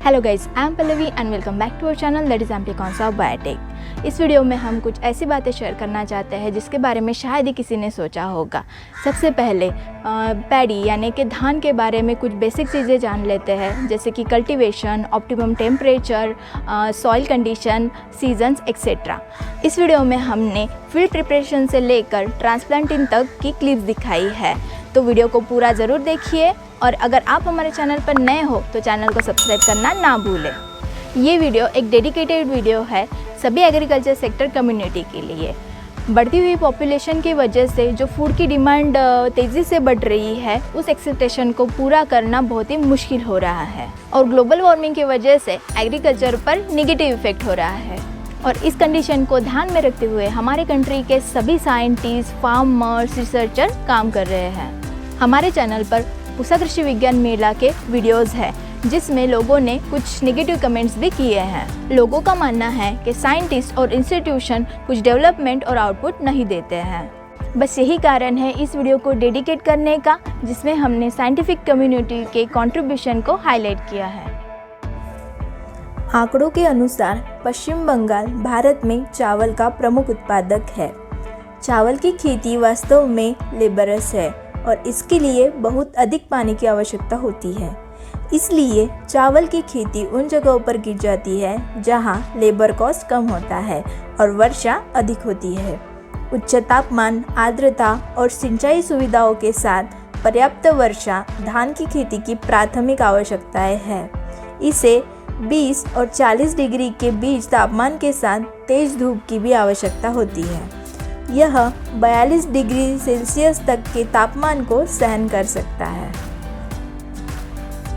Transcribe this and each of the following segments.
Hello guys, I am Pallavi and welcome back to our channel that is amplicons of biotech. इस video में हम कुछ ऐसी बातें शेयर करना चाहते हैं जिसके बारे में शायद ही किसी ने सोचा होगा। सबसे पहले पैडी यानी कि धान के बारे में कुछ बेसिक चीज़ें जान लेते हैं, जैसे कि cultivation, optimum temperature, soil condition, seasons etcetera. इस वीडियो में हमने फील्ड प्रिपरेशन से लेकर ट्रांसप्लांटिंग तक की क्लिप्स दिखाई है, तो वीडियो को पूरा ज़रूर देखिए। और अगर आप हमारे चैनल पर नए हो तो चैनल को सब्सक्राइब करना ना भूलें। ये वीडियो एक डेडिकेटेड वीडियो है सभी एग्रीकल्चर सेक्टर कम्युनिटी के लिए। बढ़ती हुई पॉपुलेशन की वजह से जो फूड की डिमांड तेज़ी से बढ़ रही है, उस एक्सपेक्टेशन को पूरा करना बहुत ही मुश्किल हो रहा है और ग्लोबल वार्मिंग की वजह से एग्रीकल्चर पर नेगेटिव इफेक्ट हो रहा है। और इस कंडीशन को ध्यान में रखते हुए हमारे कंट्री के सभी साइंटिस्ट, फार्मर्स, रिसर्चर काम कर रहे हैं। हमारे चैनल पर पूसा कृषि विज्ञान मेला के वीडियोस हैं, जिसमें लोगों ने कुछ नेगेटिव कमेंट्स भी किए हैं। लोगों का मानना है कि साइंटिस्ट और इंस्टीट्यूशन कुछ डेवलपमेंट और आउटपुट नहीं देते हैं। बस यही कारण है इस वीडियो को डेडिकेट करने का, जिसमें हमने साइंटिफिक कम्युनिटी के कंट्रीब्यूशन को हाईलाइट किया है। आंकड़ों के अनुसार पश्चिम बंगाल भारत में चावल का प्रमुख उत्पादक है। चावल की खेती वास्तव में लेबरस है और इसके लिए बहुत अधिक पानी की आवश्यकता होती है। इसलिए चावल की खेती उन जगहों पर की जाती है जहां लेबर कॉस्ट कम होता है और वर्षा अधिक होती है। उच्च तापमान, आर्द्रता और सिंचाई सुविधाओं के साथ पर्याप्त वर्षा धान की खेती की प्राथमिक आवश्यकताएं हैं। इसे 20 और 40 डिग्री के बीच तापमान के साथ तेज धूप की भी आवश्यकता होती है। यह 42 डिग्री सेल्सियस तक के तापमान को सहन कर सकता है।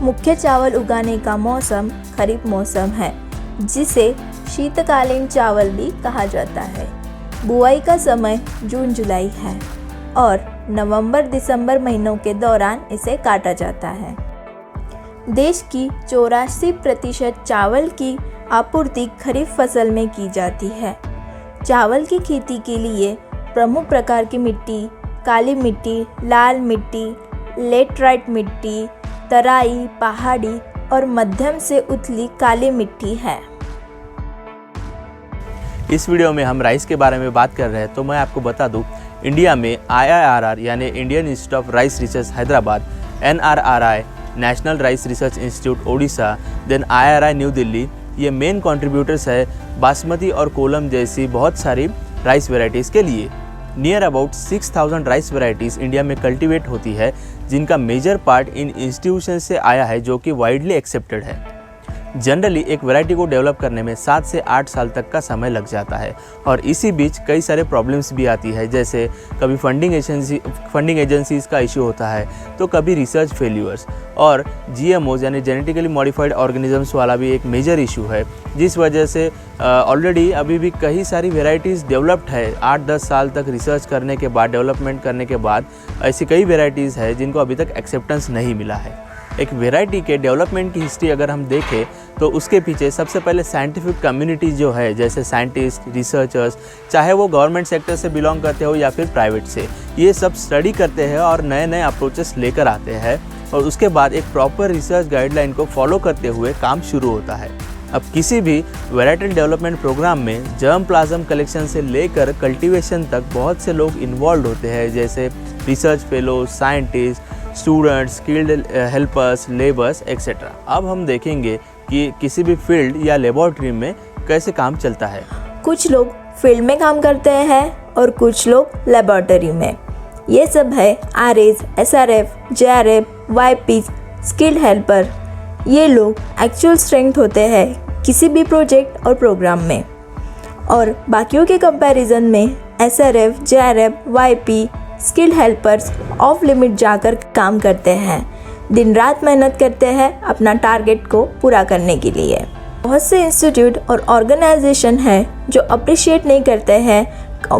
मुख्य चावल उगाने का मौसम खरीफ मौसम है, जिसे शीतकालीन चावल भी कहा जाता है। बुआई का समय जून जुलाई है और नवंबर दिसंबर महीनों के दौरान इसे काटा जाता है। देश की 84% चावल की आपूर्ति खरीफ फसल में की जाती है। चावल की खेती के लिए प्रमुख प्रकार की मिट्टी काली मिट्टी, लाल मिट्टी, लेटराइट मिट्टी, तराई, पहाड़ी और मध्यम से उथली काली मिट्टी है। इस वीडियो में हम राइस के बारे में बात कर रहे हैं, तो मैं आपको बता दूं, इंडिया में IIRR यानी Indian institute of rice research Hyderabad, NRRI national rice research institute Odisha, then IRI new Delhi, ये मेन कंट्रीब्यूटर्स है बासमती और कोलम जैसी बहुत सारी राइस वेराइटीज़ के लिए। Near about 6000 rice varieties India में कल्टीवेट होती है, जिनका मेजर पार्ट इन इंस्टीट्यूशन से आया है, जो कि वाइडली एक्सेप्टेड है। जनरली एक वैरायटी को डेवलप करने में 7 से 8 साल तक का समय लग जाता है और इसी बीच कई सारे प्रॉब्लम्स भी आती है, जैसे कभी फंडिंग एजेंसीज का इशू होता है, तो कभी रिसर्च फेल्यूर्स, और GMOs यानी जेनेटिकली मॉडिफाइड ऑर्गेनिजम्स वाला भी एक मेजर इशू है, जिस वजह से ऑलरेडी अभी भी कई सारी वेराइटीज़ डेवलप्ड है। 8-10 साल तक रिसर्च करने के बाद, डेवलपमेंट करने के बाद ऐसी कई वेराइटीज़ है जिनको अभी तक एक्सेप्टेंस नहीं मिला है। एक वेराइटी के डेवलपमेंट की हिस्ट्री अगर हम देखें तो उसके पीछे सबसे पहले साइंटिफिक कम्युनिटी जो है, जैसे साइंटिस्ट, रिसर्चर्स, चाहे वो गवर्नमेंट सेक्टर से बिलोंग करते हो या फिर प्राइवेट से, ये सब स्टडी करते हैं और नए नए अप्रोचेस लेकर आते हैं और उसके बाद एक प्रॉपर रिसर्च गाइडलाइन को फॉलो करते हुए काम शुरू होता है। अब किसी भी वेराइटल डेवलपमेंट प्रोग्राम में जर्म प्लाज्म कलेक्शन से लेकर कल्टीवेशन तक बहुत से लोग इन्वॉल्व होते हैं, जैसे research fellow, scientist, students, skilled helpers, labours etcetera. अब हम देखेंगे कि किसी भी फील्ड या लेबोरेटरी में कैसे काम चलता है। कुछ लोग फील्ड में काम करते हैं और कुछ लोग लेबोरेटरी में। ये सब है RAs, SRF, JRF, YPs, skilled helper. ये लोग एक्चुअल स्ट्रेंथ होते हैं किसी भी प्रोजेक्ट और प्रोग्राम में, और बाकियों के कंपैरिजन में SRF, JRF, YP, skilled helpers of limit जाकर काम करते हैं, दिन रात मेहनत करते हैं अपना टारगेट को पूरा करने के लिए। बहुत से इंस्टीट्यूट और ऑर्गेनाइजेशन हैं जो अप्रिशिएट नहीं करते हैं,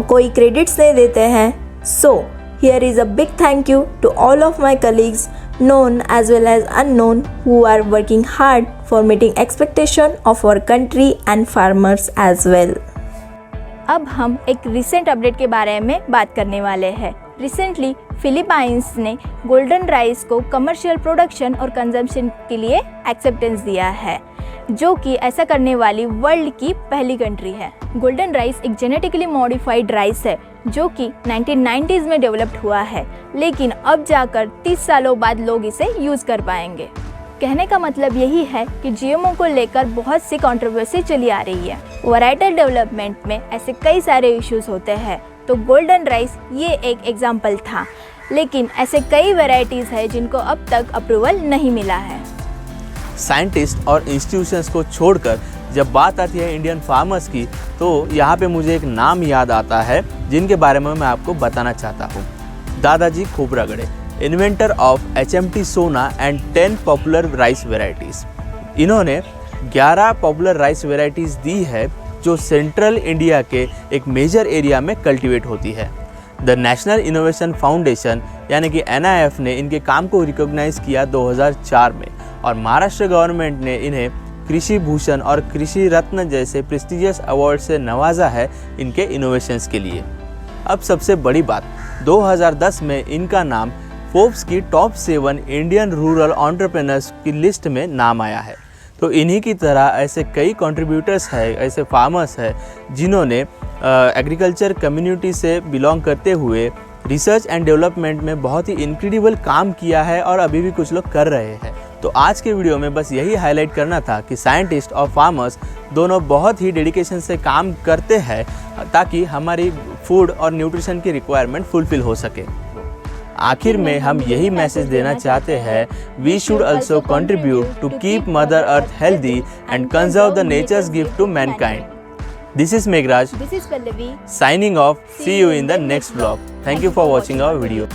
कोई क्रेडिट्स नहीं देते हैं। So here is a big thank you to all of my colleagues, known as well as unknown, who are working hard for meeting expectation of our country and farmers as well. अब हम एक recent update के बारे में बात करने वाले हैं। रिसेंटली फिलीपाइंस ने गोल्डन राइस को कमर्शियल प्रोडक्शन और कंजम्पशन के लिए एक्सेप्टेंस दिया है। जो कि ऐसा करने वाली वर्ल्ड की पहली कंट्री है। गोल्डन राइस एक जेनेटिकली मॉडिफाइड राइस है जो कि 1990s में डेवलप्ड हुआ है, लेकिन अब जाकर 30 सालों बाद लोग इसे यूज़ कर पाएंगे। कहने का मतलब यही है कि जीएमओ को लेकर बहुत सी कंट्रोवर्सी चली आ रही है। वैराइटल डेवलपमेंट में ऐसे कई सारे इश्यूज होते हैं, तो गोल्डन राइस ये एक एग्जाम्पल था, लेकिन ऐसे कई वैरायटीज़ हैं जिनको अब तक अप्रूवल नहीं मिला है। साइंटिस्ट और इंस्टीट्यूशंस को छोड़कर जब बात आती है इंडियन फार्मर्स की, तो यहाँ पे मुझे एक नाम याद आता है जिनके बारे में मैं आपको बताना चाहता हूँ। Dadaji Khobragade, inventor of HMT सोना एंड 10 पॉपुलर राइस वेराइटीज़। इन्होंने 11 पॉपुलर राइस वेराइटीज़ दी है जो सेंट्रल इंडिया के एक मेजर एरिया में कल्टीवेट होती है। द नेशनल इनोवेशन फाउंडेशन यानी कि NIF ने इनके काम को रिकॉग्नाइज़ किया 2004 में, और महाराष्ट्र गवर्नमेंट ने इन्हें कृषि भूषण और कृषि रत्न जैसे प्रेस्टिजियस अवार्ड से नवाजा है इनके इनोवेशंस के लिए। अब सबसे बड़ी बात, 2010 में इनका नाम फोर्ब्स की टॉप 7 इंडियन रूरल एंटरप्रेन्योर्स की लिस्ट में नाम आया है। तो इन्हीं की तरह ऐसे कई कंट्रीब्यूटर्स हैं, ऐसे फार्मर्स हैं जिन्होंने एग्रीकल्चर कम्युनिटी से बिलोंग करते हुए रिसर्च एंड डेवलपमेंट में बहुत ही इनक्रेडिबल काम किया है और अभी भी कुछ लोग कर रहे हैं। तो आज के वीडियो में बस यही हाईलाइट करना था कि साइंटिस्ट और फार्मर्स दोनों बहुत ही डेडिकेशन से काम करते हैं ताकि हमारी फूड और न्यूट्रिशन की रिक्वायरमेंट फुलफिल हो सके। आखिर में हम यही मैसेज देना चाहते हैं, we should also contribute to keep mother earth healthy and conserve the nature's gift to mankind. This is Meghraj This is Pallavi. signing off. See you in the next vlog. Thank you for watching our video.